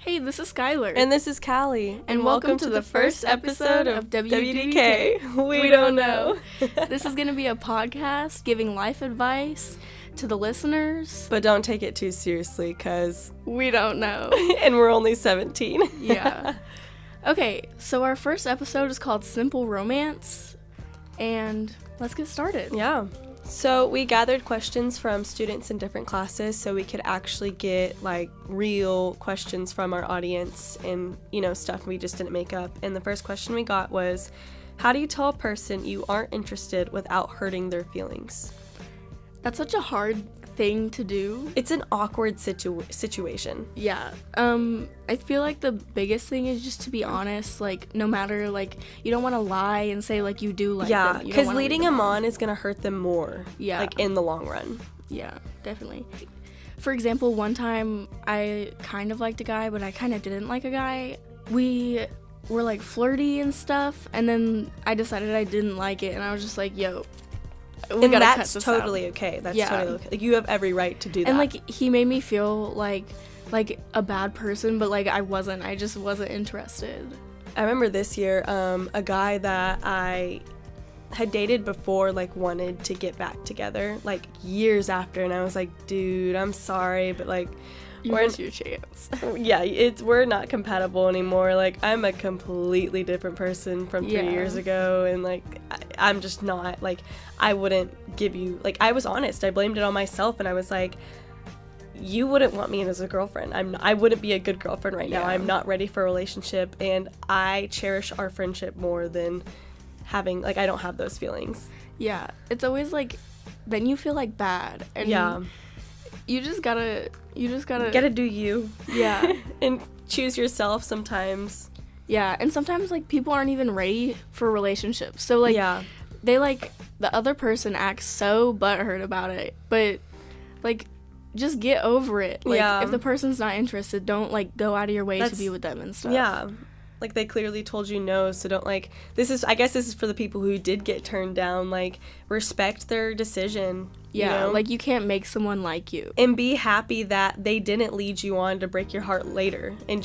Hey, this is Skylar. And this is Callie. And welcome to the first episode of WDK. We don't know. This is going to be a podcast giving life advice to the listeners. But don't take it too seriously, because we don't know. And we're only 17. Yeah. Okay, so our first episode is called Simple Romance. And let's get started. Yeah. So we gathered questions from students in different classes so we could actually get like real questions from our audience and, stuff we just didn't make up. And the first question we got was, how do you tell a person you aren't interested without hurting their feelings? That's such a hard thing to do. It's an awkward situation. Yeah. I feel like the biggest thing is just to be honest, like no matter, like you don't want to lie and say like you do like them. Yeah, because leading them on is going to hurt them more. Yeah. Like in the long run. Yeah, definitely. For example, one time I kind of liked a guy, but I kind of didn't like a guy. We were like flirty and stuff, and then I decided I didn't like it, and I was just like, yo, and that's totally okay. That's totally okay. Like, you have every right to do that. And like he made me feel like a bad person, but like I wasn't. I just wasn't interested. I remember this year, a guy that I had dated before like wanted to get back together like years after, and I was like, dude, I'm sorry, but like you missed your chance. Yeah, we're not compatible anymore. Like, I'm a completely different person from 3 years ago, and like I'm just not, like, I wouldn't give you, like, I was honest. I blamed it on myself, and I was like, you wouldn't want me as a girlfriend. I wouldn't be a good girlfriend right now. I'm not ready for a relationship, and I cherish our friendship more than having, like, I don't have those feelings. Yeah, it's always like, then you feel like bad, and you just gotta do you. Yeah. And choose yourself sometimes. Yeah, and sometimes like people aren't even ready for relationships, so like they like the other person acts so butthurt about it, but like just get over it. Like if the person's not interested, don't like go out of your way to be with them and stuff. Yeah. Like, they clearly told you no, so don't, like, I guess this is for the people who did get turned down, like, respect their decision. Yeah, like, you can't make someone like you. And be happy that they didn't lead you on to break your heart later, and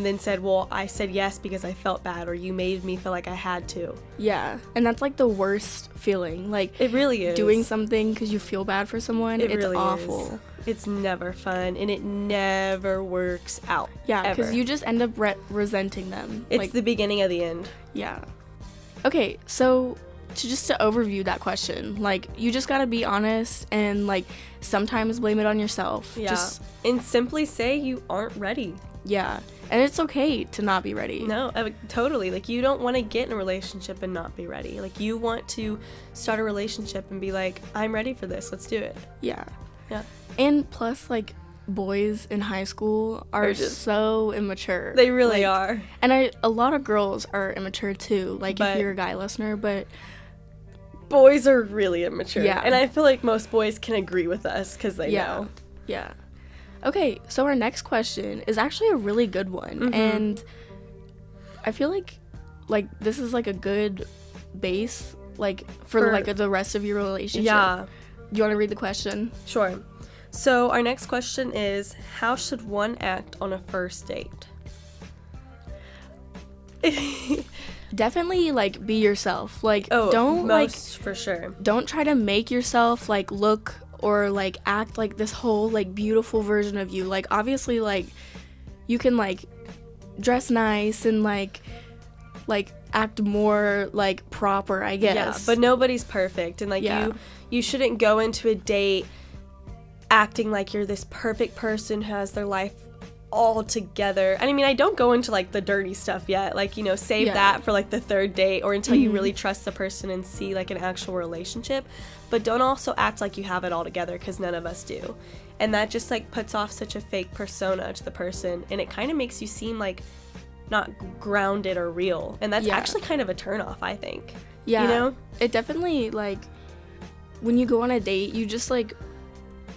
then said, well, I said yes because I felt bad, or you made me feel like I had to. Yeah, and that's, like, the worst feeling. Like, it really is. Doing something because you feel bad for someone, it's really awful. Is. It's never fun, and it never works out. Yeah, because you just end up resenting them. It's like, the beginning of the end. Yeah. Okay, so to overview that question, like, you just gotta be honest and, like, sometimes blame it on yourself. Yeah. And simply say you aren't ready. Yeah. And it's okay to not be ready. No, totally. Like, you don't want to get in a relationship and not be ready. Like, you want to start a relationship and be like, I'm ready for this. Let's do it. Yeah. Yeah. And plus, like, boys in high school are just so immature. They really are. And a lot of girls are immature too, like, if you're a guy listener, but boys are really immature. Yeah. And I feel like most boys can agree with us because they know. Yeah. Okay, so our next question is actually a really good one. Mm-hmm. And I feel like this is, like, a good base, like, for like, the rest of your relationship. Yeah. Do you want to read the question? Sure. So our next question is, how should one act on a first date? Definitely, like, be yourself. Like, for sure. Don't try to make yourself, like, look or, like, act like this whole, like, beautiful version of you. Like, obviously, like, you can, like, dress nice and, like act more, like, proper, I guess. Yeah, but nobody's perfect. And, like, you shouldn't go into a date acting like you're this perfect person who has their life all together. And I mean, I don't go into, like, the dirty stuff yet. Like, save that for, like, the third date or until you really trust the person and see, like, an actual relationship. But don't also act like you have it all together, because none of us do. And that just, like, puts off such a fake persona to the person, and it kind of makes you seem, like, not grounded or real. And that's actually kind of a turnoff, I think. Yeah. It definitely, like, when you go on a date, you just, like,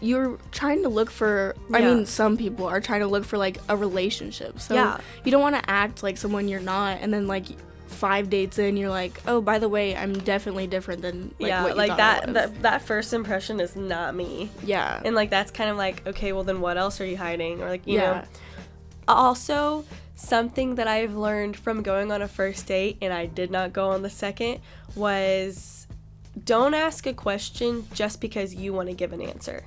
you're trying to look for, I mean, some people are trying to look for, like, a relationship. So you don't want to act like someone you're not, and then, like, 5 dates in, you're like, oh, by the way, I'm definitely different than, like, what you like thought I was. that first impression is not me. Yeah. And, like, that's kind of like, okay, well, then what else are you hiding? Or, like, you know. Also, something that I've learned from going on a first date, and I did not go on the second, was don't ask a question just because you want to give an answer.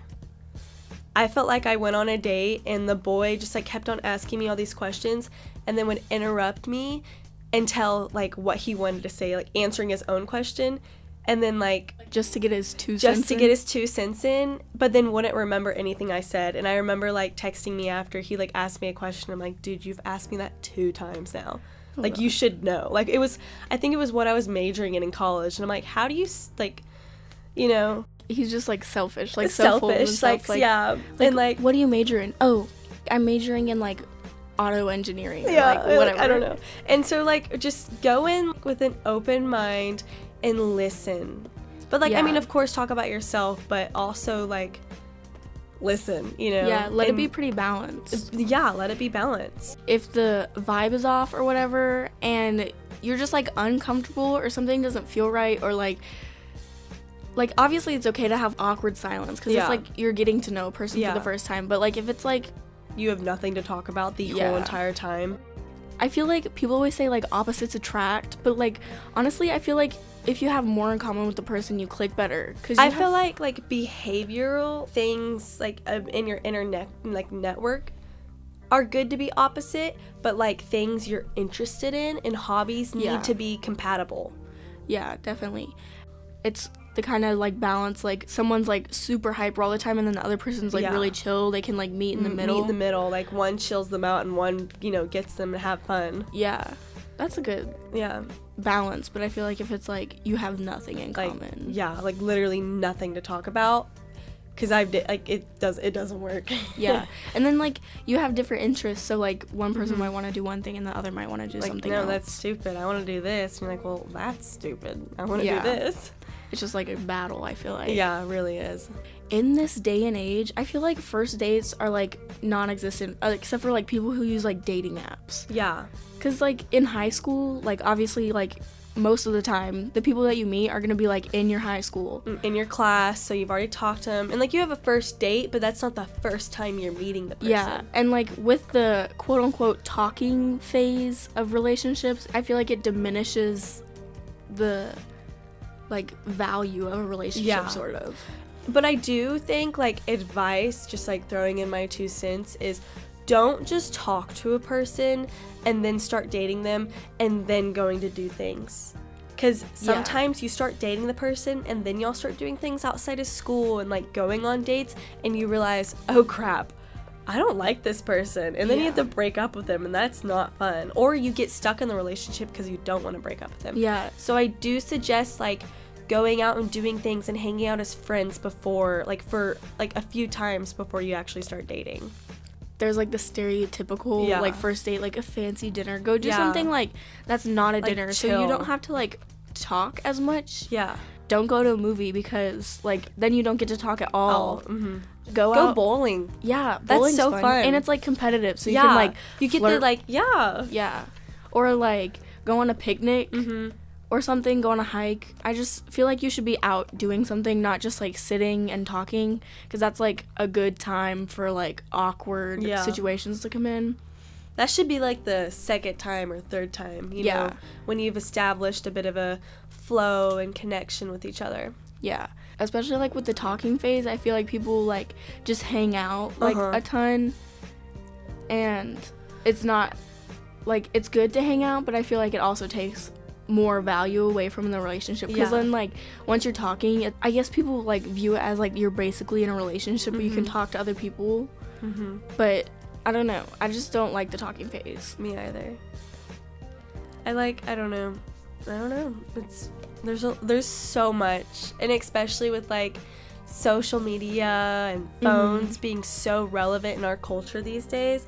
I felt like I went on a date and the boy just like kept on asking me all these questions and then would interrupt me and tell like what he wanted to say, like answering his own question, and then like just to get his 2 cents in, but then wouldn't remember anything I said. And I remember like texting me after he like asked me a question. I'm like, dude, you've asked me that 2 times now. Like, you should know. Like, I think it was what I was majoring in college, and I'm like, how do you like, you know, he's just like selfish, like so full of himself, like yeah, and like, what do you major in? Oh, I'm majoring in like auto engineering. Yeah, like whatever. I don't know. And so like just go in with an open mind and listen. But like, I mean, of course, talk about yourself, but also like listen, you know. Yeah, let it be pretty balanced. Yeah, let it be balanced. If the vibe is off or whatever, and you're just like uncomfortable or something doesn't feel right, or like obviously it's okay to have awkward silence because it's like you're getting to know a person for the first time. But like if it's like you have nothing to talk about the whole entire time, I feel like people always say like opposites attract, but like honestly I feel like if you have more in common with the person, you click better. Cause I feel like behavioral things like in your internet like network are good to be opposite, but like things you're interested in and hobbies need to be compatible. Yeah, definitely. It's the kind of like balance, like someone's like super hyper all the time and then the other person's like really chill. They can like meet in the middle. Like one chills them out and one, you know, gets them to have fun. Yeah, that's a good balance. But I feel like if it's like you have nothing in common, like literally nothing to talk about, because it doesn't work. Yeah. And then like you have different interests, so like one person might want to do one thing and the other might want to do something else. No, that's stupid, I want to do this. And you're like, well, that's stupid, I want to do this. It's just like a battle, I feel like. Yeah, it really is. In this day and age, I feel like first dates are like non-existent, except for like people who use like dating apps. Yeah. Because like in high school, like obviously like most of the time the people that you meet are gonna be like in your high school, in your class, so you've already talked to them, and like you have a first date, but that's not the first time you're meeting the person. Yeah. And like with the quote-unquote talking phase of relationships, I feel like it diminishes the like value of a relationship, sort of. But I do think like advice, just like throwing in my 2 cents, is don't just talk to a person and then start dating them and then going to do things. Because sometimes you start dating the person and then y'all start doing things outside of school and like going on dates, and you realize, oh crap, I don't like this person, and then you have to break up with them, and that's not fun. Or you get stuck in the relationship because you don't want to break up with them. Yeah. So I do suggest like going out and doing things and hanging out as friends before, like for like a few times before you actually start dating. There's like the stereotypical like first date, like a fancy dinner. Go do something like that's not a like dinner, chill. So you don't have to like talk as much. Yeah. Don't go to a movie because like then you don't get to talk at all. Go out bowling. Yeah, that's so fun. And it's like competitive, so you can like you get flirt. the like or like go on a picnic or something, go on a hike. I just feel like you should be out doing something, not just like sitting and talking, because that's like a good time for like awkward situations to come in. That should be like the second time or third time, you know, when you've established a bit of a flow and connection with each other. Yeah. Especially like with the talking phase, I feel like people like just hang out like a ton, and it's not like it's good to hang out, but I feel like it also takes more value away from the relationship, because then like once you're talking, I guess people like view it as like you're basically in a relationship, but you can talk to other people. But I don't know, I just don't like the talking phase. Me either. I don't know, it's there's so much, and especially with like social media and phones being so relevant in our culture these days,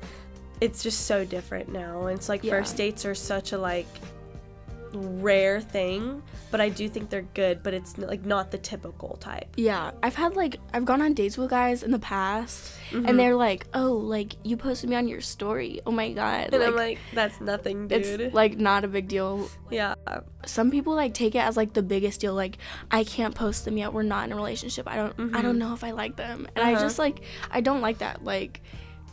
it's just so different now. And it's like first dates are such a like rare thing, but I do think they're good, but it's like not the typical type. Yeah, I've gone on dates with guys in the past, and they're like, oh, like you posted me on your story, oh my god, and like, I'm like, that's nothing, dude. It's like not a big deal. Yeah, some people like take it as like the biggest deal, like I can't post them yet, we're not in a relationship, I don't know if I like them, and I just like, I don't like that. Like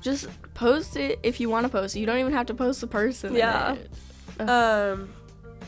just post it if you want to post it. You don't even have to post the person. Yeah.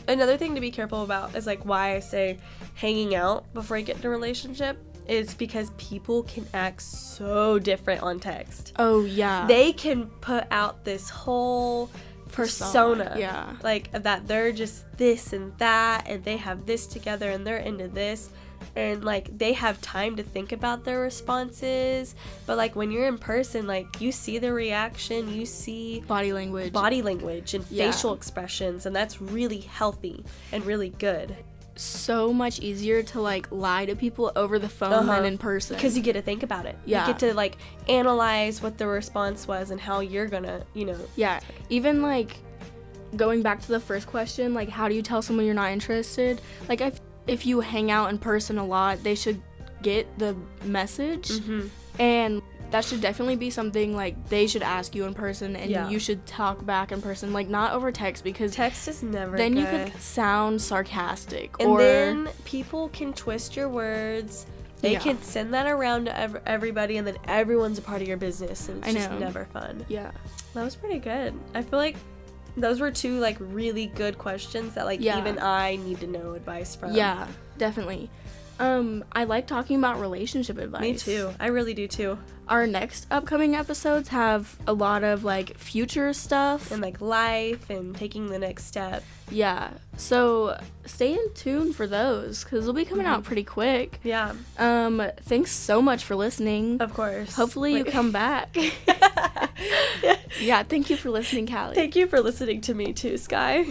Another thing to be careful about is, like, why I say hanging out before you get in a relationship is because people can act so different on text. Oh, yeah. They can put out this whole persona. Yeah. Like, that they're just this and that, and they have this together, and they're into this. And, like, they have time to think about their responses. But, like, when you're in person, like, you see the reaction, you see body language and facial expressions, and that's really healthy and really good. So much easier to, like, lie to people over the phone than in person. Because you get to think about it. Yeah. You get to, like, analyze what the response was and how you're gonna, Yeah. Even, like, going back to the first question, like, how do you tell someone you're not interested? Like, if you hang out in person a lot, they should get the message. Mm-hmm. And that should definitely be something, like, they should ask you in person, and you should talk back in person, like, not over text, because text is never then good. You could sound sarcastic. And then people can twist your words. They can send that around to everybody, and then everyone's a part of your business, and it's just never fun. Yeah. That was pretty good. I feel like those were 2, like, really good questions that, like, even I need to know advice from. Yeah, definitely. I like talking about relationship advice. Me too. I really do too. Our next upcoming episodes have a lot of, like, future stuff. And, like, life and taking the next step. Yeah. So stay in tune for those, because they'll be coming out pretty quick. Yeah. Thanks so much for listening. Of course. Hopefully you come back. Yeah, thank you for listening, Callie. Thank you for listening to me too, Sky.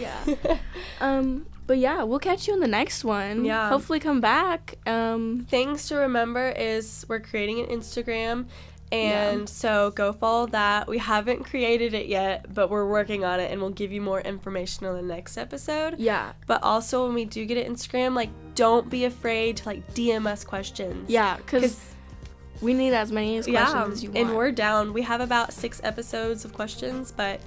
Yeah. But yeah, we'll catch you in the next one. Yeah. Hopefully come back. Things to remember is we're creating an Instagram, and so go follow that. We haven't created it yet, but we're working on it, and we'll give you more information on the next episode. Yeah. But also, when we do get an Instagram, like, don't be afraid to, like, DM us questions. Yeah, because we need as many questions as you want. And we're down. We have about 6 episodes of questions, but,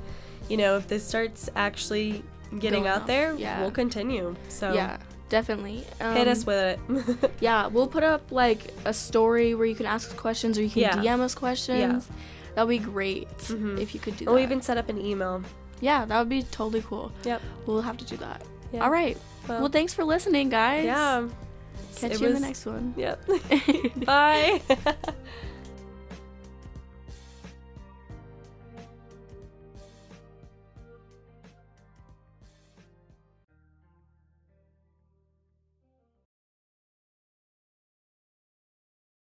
if this starts actually getting out there, we'll continue. So yeah, definitely hit us with it. Yeah, we'll put up, like, a story where you can ask us questions, or you can DM us questions. That would be great if you could do that. We'll even set up an email. Yeah, that would be totally cool. Yep, we'll have to do that. All right, well, thanks for listening, guys. Yeah, catch you in the next one. Yep. Bye.